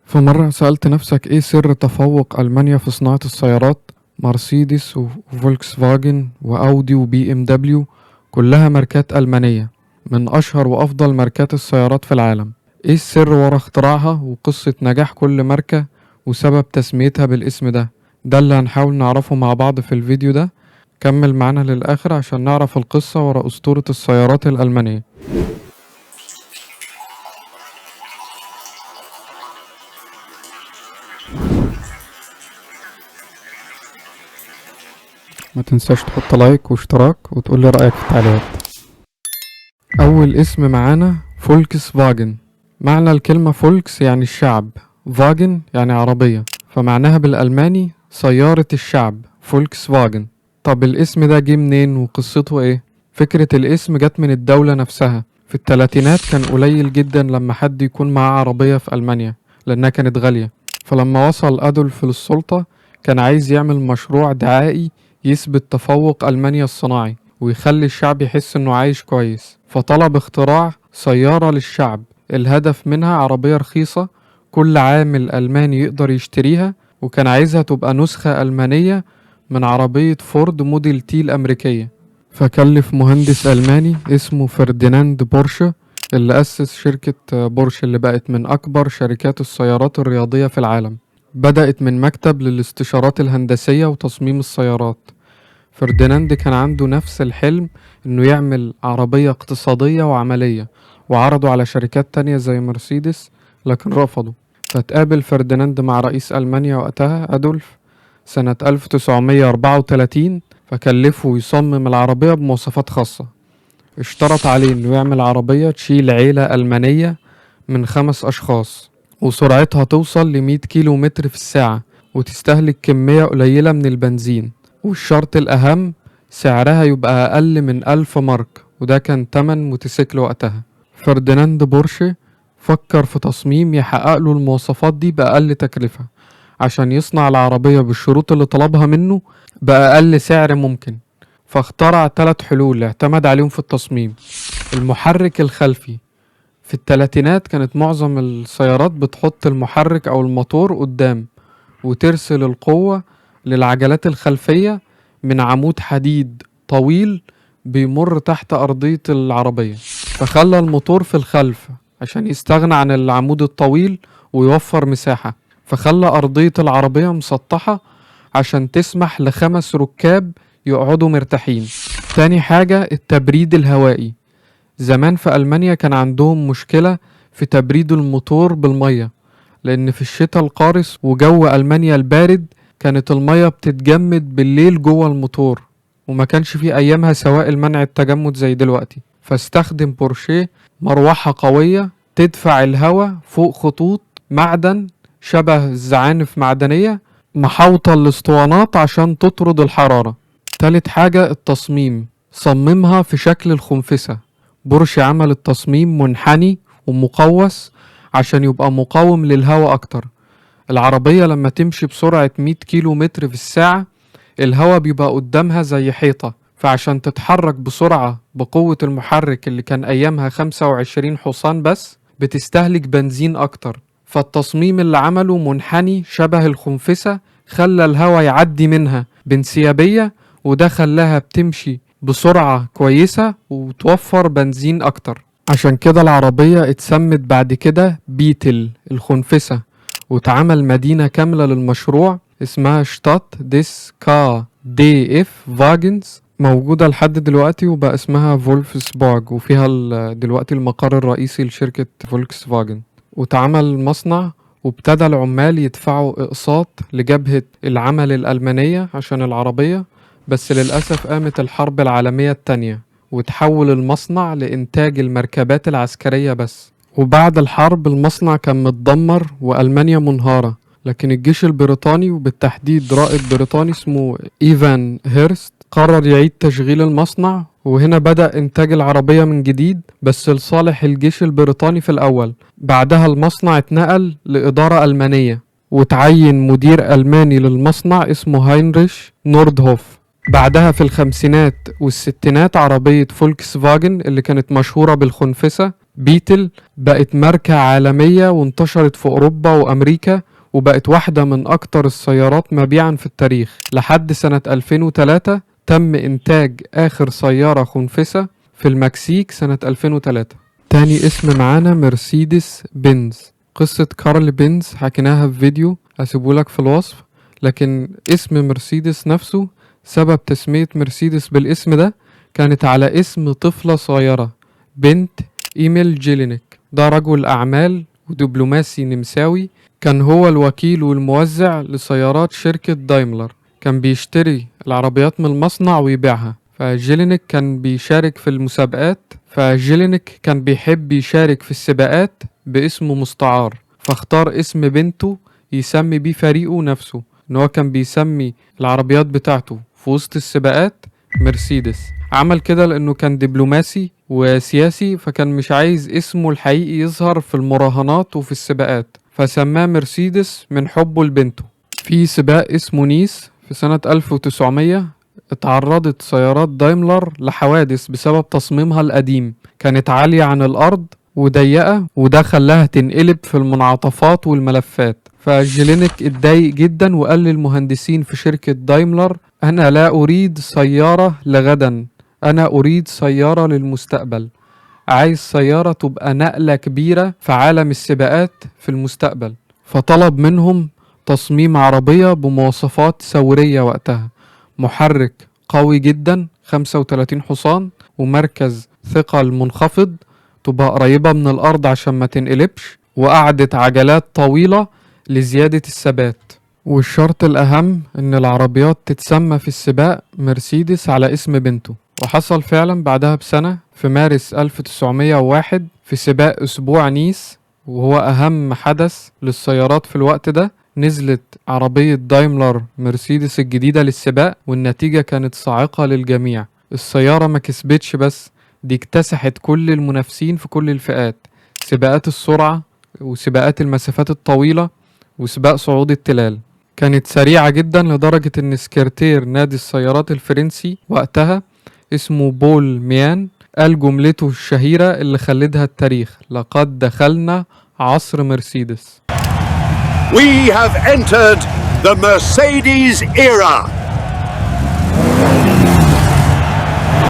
في مرة سألت نفسك إيه سر تفوق ألمانيا في صناعة السيارات؟ مرسيدس وفولكس فاجن وأودي وبي إم دبليو كلها ماركات ألمانية من أشهر وأفضل ماركات السيارات في العالم. إيه السر ورا اختراعها وقصة نجاح كل ماركة وسبب تسميتها بالاسم ده؟ ده اللي هنحاول نعرفه مع بعض في الفيديو ده. كمل معانا للآخر عشان نعرف القصة ورا أسطورة السيارات الألمانية. ما تنساش تحط لايك واشتراك وتقول لي رأيك في التعليقات. أول اسم معانا فولكس فاجن. معنى الكلمة فولكس يعني الشعب، فاجن يعني عربية، فمعناها بالألماني سيارة الشعب، فولكس فاجن. طب الاسم ده جه منين وقصته ايه؟ فكرة الاسم جت من الدولة نفسها. في التلاتينات كان قليل جدا لما حد يكون معاه عربية في ألمانيا لأنها كانت غالية، فلما وصل أدولف للسلطة كان عايز يعمل مشروع دعائي يثبت تفوق ألمانيا الصناعي ويخلي الشعب يحس انه عايش كويس، فطلب اختراع سيارة للشعب. الهدف منها عربية رخيصة كل عامل ألماني يقدر يشتريها، وكان عايزها تبقى نسخة ألمانية من عربية فورد موديل تي الأمريكية. فكلف مهندس ألماني اسمه فرديناند بورشه اللي أسس شركة بورش اللي بقت من أكبر شركات السيارات الرياضية في العالم. بدأت من مكتب للاستشارات الهندسية وتصميم السيارات. فرديناند كان عنده نفس الحلم انه يعمل عربية اقتصادية وعملية، وعرضوا على شركات تانية زي مرسيدس لكن رفضوا. فتقابل فرديناند مع رئيس ألمانيا وقتها أدولف سنة 1934، فكلفه يصمم العربية بمواصفات خاصة. اشترط عليه انه يعمل عربية تشيل عيلة ألمانية من 5 أشخاص، وسرعتها توصل ل100 كيلو متر في الساعة، وتستهلك كمية قليلة من البنزين. والشرط الأهم سعرها يبقى أقل من 1000 مارك، وده كان تمن موتوسيكل وقتها. فرديناند بورشه فكر في تصميم يحقق له المواصفات دي بأقل تكلفة عشان يصنع العربية بالشروط اللي طلبها منه بأقل سعر ممكن. فاخترع 3 حلول اعتمد عليهم في التصميم. المحرك الخلفي. في التلاتينات كانت معظم السيارات بتحط المحرك أو الموتور قدام وترسل القوة للعجلات الخلفية من عمود حديد طويل بيمر تحت أرضية العربية، فخلى الموتور في الخلف عشان يستغنى عن العمود الطويل ويوفر مساحة، فخلى أرضية العربية مسطحة عشان تسمح ل5 ركاب يقعدوا مرتاحين. تاني حاجة التبريد الهوائي. زمان في ألمانيا كان عندهم مشكلة في تبريد الموتور بالمية، لأن في الشتاء القارس وجو ألمانيا البارد كانت المية بتتجمد بالليل جوه الموتور، وما كانش في أيامها سوائل منع التجمد زي دلوقتي. فاستخدم بورشيه مروحة قوية تدفع الهواء فوق خطوط معدن شبه الزعانف معدنية محاوطة الاسطوانات عشان تطرد الحرارة. تالت حاجة التصميم. صممها في شكل الخنفسة. بورش عمل التصميم منحني ومقوس عشان يبقى مقاوم للهواء أكتر. العربية لما تمشي بسرعة 100 كيلو متر في الساعة الهواء بيبقى قدامها زي حيطة، فعشان تتحرك بسرعة بقوة المحرك اللي كان أيامها 25 حصان بس بتستهلك بنزين أكتر. فالتصميم اللي عمله منحني شبه الخنفسة خلى الهواء يعدي منها بانسيابية، وده خلاها بتمشي بسرعة كويسة وتوفر بنزين أكتر. عشان كده العربية اتسمت بعد كده بيتل الخنفسة، واتعمل مدينة كاملة للمشروع اسمها شتات ديس كا دي اف فاجنز، موجودة لحد دلوقتي وبقى اسمها فولفسبورج، وفيها دلوقتي المقر الرئيسي لشركة فولكس فاجن. واتعمل مصنع وابتدى العمال يدفعوا اقساط لجبهة العمل الألمانية عشان العربية، بس للأسف قامت الحرب العالمية التانية وتحول المصنع لإنتاج المركبات العسكرية بس. وبعد الحرب المصنع كان متدمر وألمانيا منهارة، لكن الجيش البريطاني وبالتحديد رائد بريطاني اسمه إيفان هيرست قرر يعيد تشغيل المصنع، وهنا بدأ إنتاج العربية من جديد بس لصالح الجيش البريطاني في الأول. بعدها المصنع اتنقل لإدارة ألمانية وتعين مدير ألماني للمصنع اسمه هاينريش نوردهوف. بعدها في الخمسينات والستينات عربية فولكس فاجن اللي كانت مشهورة بالخنفسة بيتل بقت ماركة عالمية وانتشرت في أوروبا وأمريكا، وبقت واحدة من أكتر السيارات مبيعا في التاريخ لحد سنة 2003. تم إنتاج آخر سيارة خنفسة في المكسيك سنة 2003. تاني اسم معانا مرسيدس بنز. قصة كارل بنز حكيناها في فيديو هسيبهولك في الوصف، لكن اسم مرسيدس نفسه سبب تسمية مرسيدس بالاسم ده كانت على اسم طفلة صغيرة، بنت إيميل جيلينيك. ده رجل أعمال ودبلوماسي نمساوي، كان هو الوكيل والموزع لسيارات شركة دايملر. كان بيشتري العربيات من المصنع ويبيعها. فجيلينيك كان بيشارك في المسابقات، فجيلينيك كان بيحب يشارك في السباقات باسمه مستعار، فاختار اسم بنته يسمي بيه فريقه نفسه، ان هو كان بيسمي العربيات بتاعته في وسط السباقات مرسيدس. عمل كده لانه كان دبلوماسي وسياسي، فكان مش عايز اسمه الحقيقي يظهر في المراهنات وفي السباقات، فسماه مرسيدس من حبه لبنته. في سباق اسمه نيس في سنة 1900 اتعرضت سيارات دايملر لحوادث بسبب تصميمها القديم، كانت عالية عن الأرض وضيقة، وده خلاها تنقلب في المنعطفات والملفات. فجيلينيك اتضايق جدا وقال للمهندسين في شركة دايملر: أنا لا أريد سيارة لغدا، أنا أريد سيارة للمستقبل، عايز سيارة تبقى نقلة كبيرة في عالم السباقات في المستقبل. فطلب منهم تصميم عربية بمواصفات ثورية وقتها، محرك قوي جدا 35 حصان، ومركز ثقل منخفض تبقى قريبة من الأرض عشان ما تنقلبش، وقعدت عجلات طويلة لزيادة الثبات. والشرط الأهم إن العربيات تتسمى في السباق مرسيدس على اسم بنته. وحصل فعلا بعدها بسنة في مارس 1901 في سباق أسبوع نيس، وهو أهم حدث للسيارات في الوقت ده، نزلت عربية دايملر مرسيدس الجديدة للسباق، والنتيجة كانت صاعقة للجميع. السيارة ما كسبتش بس، دي اكتسحت كل المنافسين في كل الفئات، سباقات السرعة وسباقات المسافات الطويلة وسباق صعود التلال. كانت سريعة جدا لدرجة ان سكرتير نادي السيارات الفرنسي وقتها اسمه بول ميان قال جملته الشهيرة اللي خلدها التاريخ: لقد دخلنا عصر مرسيدس. We have entered the Mercedes era.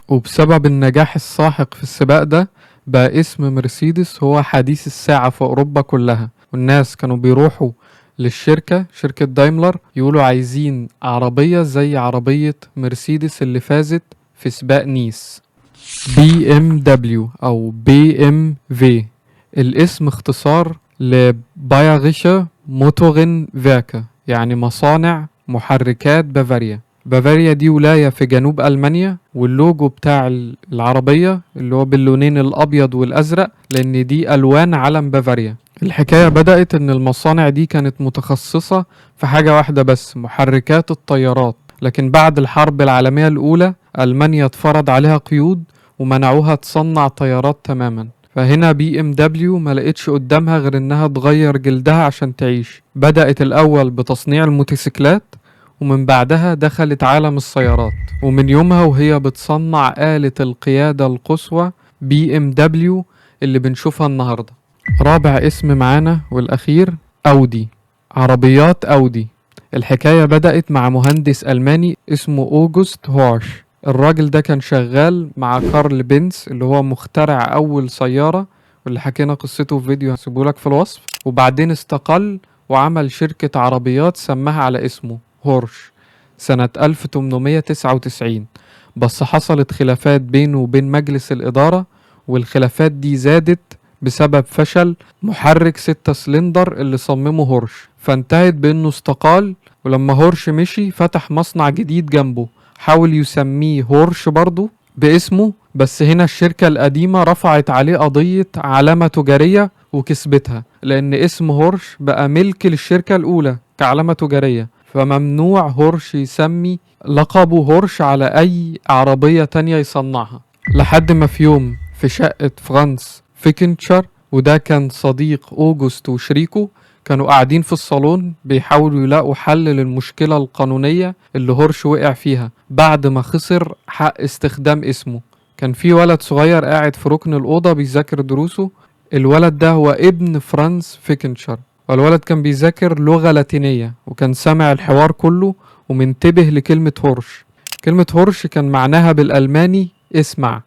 وبسبب النجاح الساحق في السباق ده بقى اسم مرسيدس هو حديث الساعة في أوروبا كلها، والناس كانوا بيروحوا شركة دايملر يقولوا عايزين عربية زي عربية مرسيدس اللي فازت في سباق نيس. بي ام دبليو أو بي ام في، الاسم اختصار لبايريشر موتورين فيركا، يعني مصانع محركات بافاريا. بافاريا دي ولاية في جنوب ألمانيا، واللوجو بتاع العربية اللي هو باللونين الأبيض والأزرق لأن دي ألوان علم بافاريا. الحكاية بدأت إن المصانع دي كانت متخصصة في حاجة واحدة بس، محركات الطيارات، لكن بعد الحرب العالمية الأولى ألمانيا اتفرض عليها قيود ومنعوها تصنع طيارات تماما. فهنا بي ام دبليو ما لقيتش قدامها غير انها تغير جلدها عشان تعيش. بدأت الأول بتصنيع الموتوسيكلات، ومن بعدها دخلت عالم السيارات، ومن يومها وهي بتصنع آلة القيادة القصوى بي ام دبليو اللي بنشوفها النهاردة. رابع اسم معانا والأخير أودي. عربيات أودي. الحكاية بدأت مع مهندس ألماني اسمه أوجوست هورش. الراجل ده كان شغال مع كارل بنز اللي هو مخترع أول سيارة، واللي حكينا قصته في فيديو هسيبهولك في الوصف. وبعدين استقل وعمل شركة عربيات سماها على اسمه هورش سنة 1899. بس حصلت خلافات بينه وبين مجلس الإدارة، والخلافات دي زادت بسبب فشل محرك 6 سلندر اللي صممه هورش، فانتهت بأنه استقال. ولما هورش مشي فتح مصنع جديد جنبه، حاول يسميه هورش برضه باسمه، بس هنا الشركة القديمة رفعت عليه قضية علامة تجارية وكسبتها، لأن اسم هورش بقى ملك للشركة الأولى كعلامة تجارية، فممنوع هورش يسمي لقبه هورش على أي عربية تانية يصنعها. لحد ما في يوم في شقة فرانس فيكنشر، وده كان صديق أوجوست وشريكه، كانوا قاعدين في الصالون بيحاولوا يلاقوا حل للمشكلة القانونية اللي هورش وقع فيها بعد ما خسر حق استخدام اسمه. كان في ولد صغير قاعد في ركن الأوضة بيذاكر دروسه، الولد ده هو ابن فرانز فيكنشر، والولد كان بيذاكر لغة لاتينية وكان سامع الحوار كله ومنتبه لكلمة هورش. كلمة هورش كان معناها بالألماني اسمع.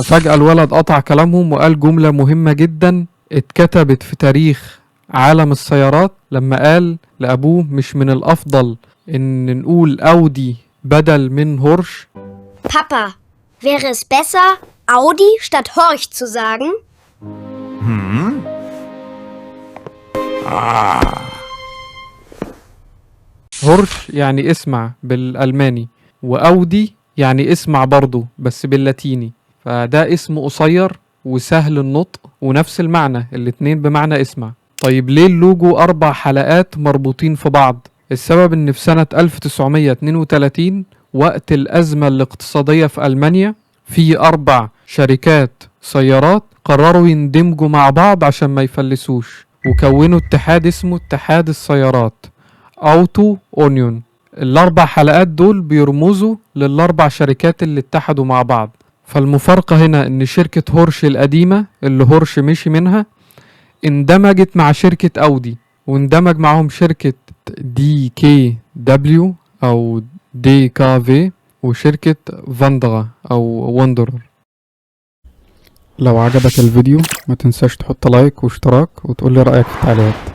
فجأة الولد قطع كلامهم وقال جملة مهمة جدا اتكتبت في تاريخ عالم السيارات لما قال لأبوه مش من الأفضل إن نقول أودي بدل من هورش. Papa, wäre es besser, Audi statt Horch zu sagen? هورش يعني اسمع بالألماني، وأودي يعني اسمع برضه بس باللاتيني، فده اسم قصير وسهل النطق ونفس المعنى، الاتنين بمعنى اسمع. طيب ليه اللوجو 4 حلقات مربوطين في بعض؟ السبب ان في سنة 1932 وقت الأزمة الاقتصادية في ألمانيا في 4 شركات سيارات قرروا يندمجوا مع بعض عشان ما يفلسوش، وكونوا اتحاد اسمه اتحاد السيارات أوتو أونيون. ال4 حلقات دول بيرمزوا لل4 شركات اللي اتحدوا مع بعض. فالمفارقة هنا ان شركة هورش القديمة اللي هورش مشي منها اندمجت مع شركة أودي، واندمج معهم شركة دي كي دبليو أو دي كا في وشركة فاندغا أو وندرر. لو عجبك الفيديو ما تنساش تحط لايك واشتراك وتقولي رأيك في التعليقات.